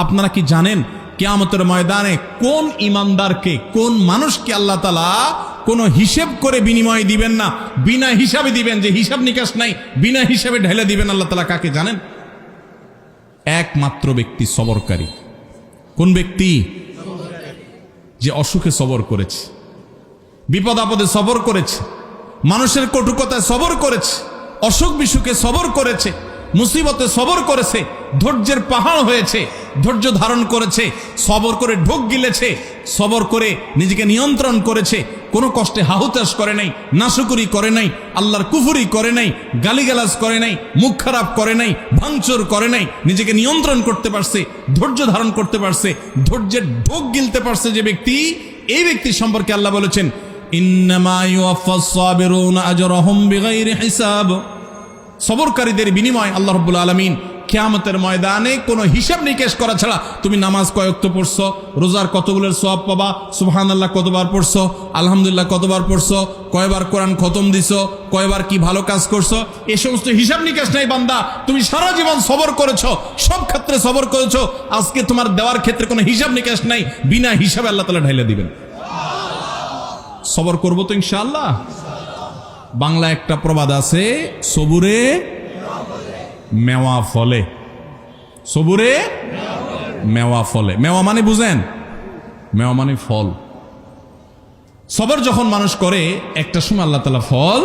আপনারা কি জানেন কিয়ামতের ময়দানে কোন ইমানদারকে কোন মানুষকে আল্লাহ তাআলা কোনো হিসাব করে বিনিময় দিবেন না, বিনা হিসাবে দিবেন, যে হিসাব নিকাশ নাই, বিনা হিসাবে ঢেলে দিবেন আল্লাহ তাআলা কাকে জানেন? একমাত্র ব্যক্তি সবরকারী। কোন ব্যক্তি? যে অসুখে সবর করেছে, বিপদ আপদে সবর করেছে, মানুষের কটুকতায় সবর করেছে, অসুখ বিসুখে সবর করেছে, মুসিবতে সবর করেছে, ধৈর্যের পাহাড় হয়েছে, ধৈর্য ধারণ করেছে, সবর করে ঢোক গিলেছে, সবর করে নিজেকে নিয়ন্ত্রণ করেছে, কোনো কষ্টে হাহুতাশ করে নাই, নাশুকুরি করে নাই, আল্লাহর কুফরি করে নাই, গালিগালাজ করে নাই, মুখ খারাপ করে নাই, ভাঙচুর করে নাই, নিজেকে নিয়ন্ত্রণ করতে পারছে, ধৈর্য ধারণ করতে পারছে, ধৈর্যের ঢোক গিলতে পারছে যে ব্যক্তি, এই ব্যক্তি সম্পর্কে আল্লাহ বলেছেন ইন্নামা ইউওয়াফাস সাবিরুনা আজরাহুম বিগাইরি হিসাব। সবরকারীদের বিনিময় আল্লাহ রাব্বুল আলামিন কিয়ামতের ময়দানে কোনো হিসাব নিকেশ করা ছাড়া, তুমি নামাজ কয় ওয়াক্ত পড়ছো, রোজার কতগুলোর সওয়াব পাবা, সুবহানাল্লাহ কতবার পড়ছো, আলহামদুলিল্লাহ কতবার পড়ছো, কয়বার কোরআন খতম দিছো, কয়বার কি ভালো কাজ করছো, এই সমস্ত হিসাব নিকেশ নাই বান্দা। তুমি সারা জীবন সবর করেছো, সব ক্ষেত্রে সবর করেছো, আজকে তোমার দেওয়ার ক্ষেত্রে কোনো হিসাব নিকেশ নাই, বিনা হিসাবে আল্লাহ তাআলা ঢাইলা দিবেন। সবর করবো তো ইনশাআল্লাহ। বাংলা একটা প্রবাদ আছে, সবুরে মেওয়া ফলে। সবুরে মেওয়া ফলে। মেওয়া মানে বুঝেন? মেওয়া মানে ফল। সবর যখন মানুষ করে একটা সময় আল্লাহ তাআলা ফল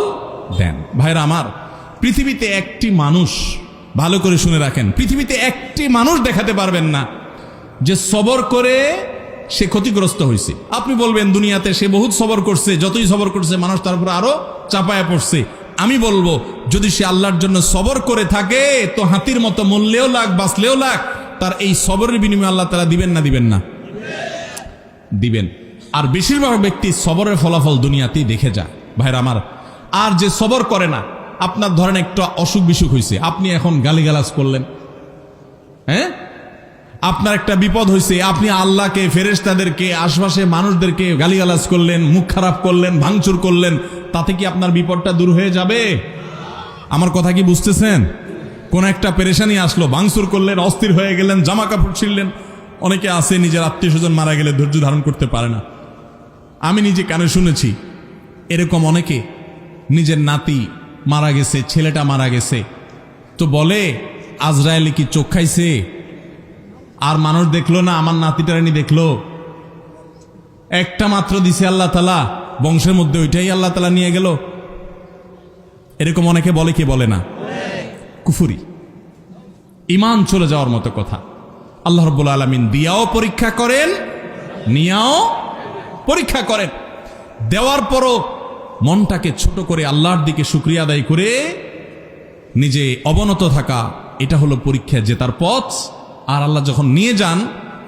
দেন। ভাইরা আমার, পৃথিবীতে একটি মানুষ, ভালো করে শুনে রাখেন, পৃথিবীতে একটি মানুষ দেখাতে পারবেন না যে সবর করে সে ক্ষতিগ্রস্ত হয়েছে। আপনি বলবেন দুনিয়াতে সে বহুত সবর করছে, যতই সবর করছে মানুষ তার উপর আরো চাপায়া পড়ছে। আমি বলবো যদি সে আল্লাহর জন্য সবর করে থাকে তো হাতির মতো মরলেও লাগ বাঁচলেও লাগ, তার এই সবরের বিনিময়ে আল্লাহ তাআলা দিবেন না দিবেন না? দিবেন। আর বেশিরভাগ ব্যক্তি সবরের ফলাফল দুনিয়াতেই দেখে যায় ভাইরা আমার। আর যে সবর করে না, আপনার ধরেন একটা অসুখ বিসুখ হয়েছে, আপনি এখন গালিগালাজ করলেন, হ্যাঁ, আপনার একটা বিপদ হয়েছে, আপনি আল্লাহকে, ফেরেশতাদেরকে, আশপাশে মানুষদেরকে গালিগালাজ করলেন, মুখ খারাপ করলেন, ভাঙচুর করলেন, তাতে কি আপনার বিপদটা দূর হয়ে যাবে? আমার কথা কি বুঝতেছেন? কোন একটা পেরেশানি আসলো, ভাঙচুর করলেন, অস্থির হয়ে গেলেন, জামা কাপড় ছিঁড়লেন। অনেকে আছে নিজের আত্মীয় স্বজন মারা গেলে ধৈর্য ধারণ করতে পারে না। আমি নিজে কানে শুনেছি এরকম অনেকে, নিজের নাতি মারা গেছে, ছেলেটা মারা গেছে, তো বলে আজরায়েলে কি চোখ খাইছে? আর মানুষ দেখলো না, আমার নাতিটারানি দেখলো, একটা মাত্র দিছে আল্লাহ তাআলা, বংশের মধ্যে ওইটাই আল্লাহ তাআলা নিয়ে গেল। এরকম অনেকে বলে, কি বলে না? কুফরি, ঈমান চলে যাওয়ার মতো কথা। আল্লাহ রাব্বুল আলামিন দিয়াও পরীক্ষা করেন, নিয়াও পরীক্ষা করেন। দেওয়ার পরও মনটাকে ছোট করে আল্লাহর দিকে শুকরিয়া আদায় করে নিজে অবনত থাকা, এটা হলো পরীক্ষা জেতার পথ। আর আল্লাহ যখন নিয়ে যান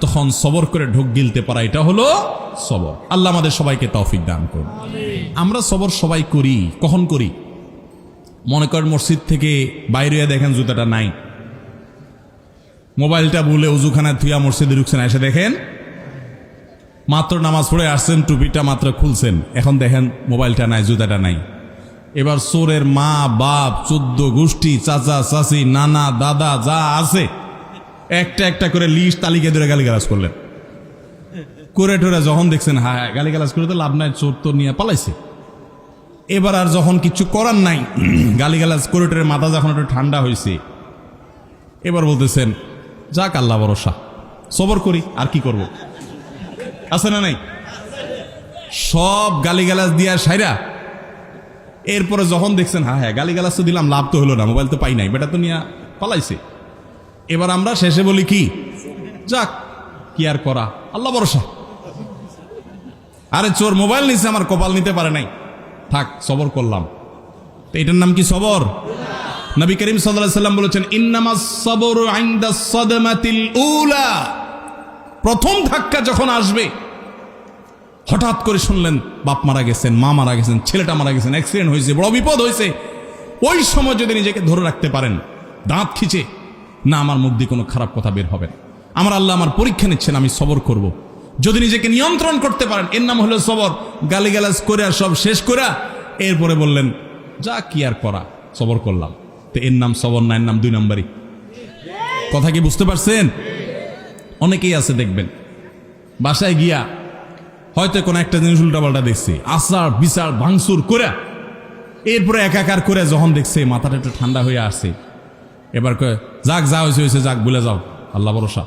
তখন সবর করে ঢোক গিলতে পারা, এটা হলো সবর। আল্লাহ আমাদের সবাইকে তৌফিক দান করুন। আমরা সবর সবাই করি। কখন করি? মনে করেন মসজিদ থেকে বাইরে দেখেন জুতাটা নাই, মোবাইলটা ভুলে উজুখানায় থুয়া মসজিদে ঢুকছেন, এসে দেখেন মাত্র নামাজ পড়ে আসছেন, টুপিটা মাত্র খুলছেন, এখন দেখেন মোবাইলটা নাই, জুতাটা নাই। এবার চোরের মা বাপ, 14 গোষ্ঠী, চাচা চাচি, নানা দাদা যা আছে একটা একটা করে লিস্ট তালিকা ধরে গালিগালাজ করলেন। করে টোরে যখন দেখছেন হ্যাঁ গালিগালাজ করে তো লাভ নাই, চোর তো নিয়ে পালাইছে। এবার আর যখন কিছু করার নাই, গালিগালাজ করে টোরে মাথা যখন একটু ঠান্ডা হয়েছে, এবার বলতেছেন যাক আল্লাহ ভরসা, সবর করি, আর কি করব, আছে না নাই? সব গালিগালাজ দিয়া সাইরা এরপরে যখন দেখছেন হ্যাঁ গালিগালাজ তো দিলাম, লাভ তো হলো না, মোবাইল তো পাই নাই, বেটা তো নিয়ে পালাইছে। এবার আমরা শেষে বলি কি, যাক কি আর করা, আল্লাহ ভরসা। আরে চোর মোবাইল নিছে, আমার কপাল নিতে পারে নাই, থাক সবর করলাম। তো এটার নাম কি সবর? নবী করিম সাল্লাল্লাহু আলাইহি ওয়াসাল্লাম বলেছেন ইন্নামাস সাবরু ইনদাস সাদমাতিল উলা। প্রথম ধাক্কা যখন আসবে, হঠাৎ করে শুনলেন বাপ মারা গেছেন, মা মারা গেছেন, ছেলেটা মারা গেছেন, অ্যাক্সিডেন্ট হয়েছে, বড় বিপদ হয়েছে, ওই সময় যদি নিজেকে ধরে রাখতে পারেন, দাঁত খিচে না আমার মুখ দিয়ে কোনো খারাপ কথা বের হবে না, আমার আল্লাহ আমার পরীক্ষা নিচ্ছেন, আমি সবর করব। যদি নিজেকে নিয়ন্ত্রণ করতে পারেন, এর নাম হলো সবর। গালিগালাজ করে আর সব শেষ করে এরপরে বললেন যা কি আর করা, সবর করলাম, তো এর নাম সবর না, এর নাম 2 নম্বরই। কথা কি বুঝতে পারছেন? অনেকেই আছে দেখবেন বাসায় গিয়া হয়তো কোনো একটা জিনিস উল্টাপাল্টা দেখছে, আচার বিচার ভাঙচুর করে এরপরে একাকার করে যখন দেখছে মাথাটা একটু ঠান্ডা হয়ে আসছে, এবার কয় যাক যা হয়েছে হয়েছে, যাক ভুলে যাও, আল্লাহ ভরসা,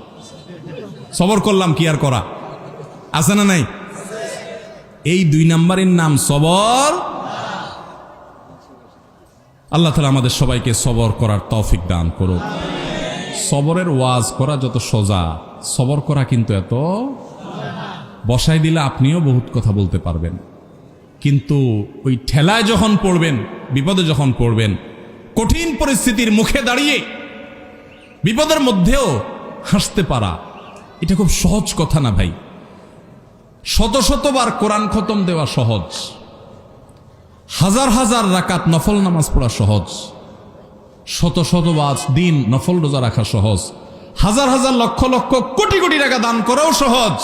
সবর করলাম, কি আর করা, আছে না নাই? এই 2 নাম্বারের নাম সবর। আল্লাহ তাআলা আমাদের সবাইকে সবর করার তৌফিক দান করুক। সবরের ওয়াজ করা যত সোজা, সবর করা কিন্তু এত। বসাই দিলে আপনিও বহুত কথা বলতে পারবেন, কিন্তু ওই ঠেলায় যখন পড়বেন, বিপদে যখন পড়বেন, কঠিন পরিস্থিতির মুখে দাঁড়িয়ে বিপদের মধ্যেও হাসতে পারা, এটা খুব সহজ কথা না ভাই। শত শতবার কোরআন খতম দেওয়া সহজ, হাজার হাজার রাকাত নফল নামাজ পড়া সহজ, শত শতবার দিন নফল রোজা রাখা সহজ, হাজার হাজার লক্ষ লক্ষ কোটি কোটি টাকা দান করাও সহজ।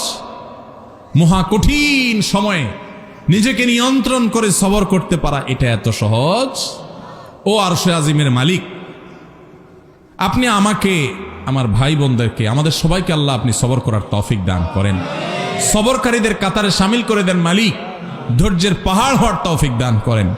মহা কঠিন সময়ে নিজেকে নিয়ন্ত্রণ করে সবর করতে পারা, এটা এত সহজ। ও আরশে আজিমের মালিক, আপনি আমাকে, আমার ভাই বোনদেরকে, আমাদের সবাইকে আল্লাহ আপনি সবর করার তৌফিক দান করেন, সবরকারীদের কাতারে শামিল করে দেন মালিক, ধৈর্যের পাহাড় হওয়ার তৌফিক দান করেন।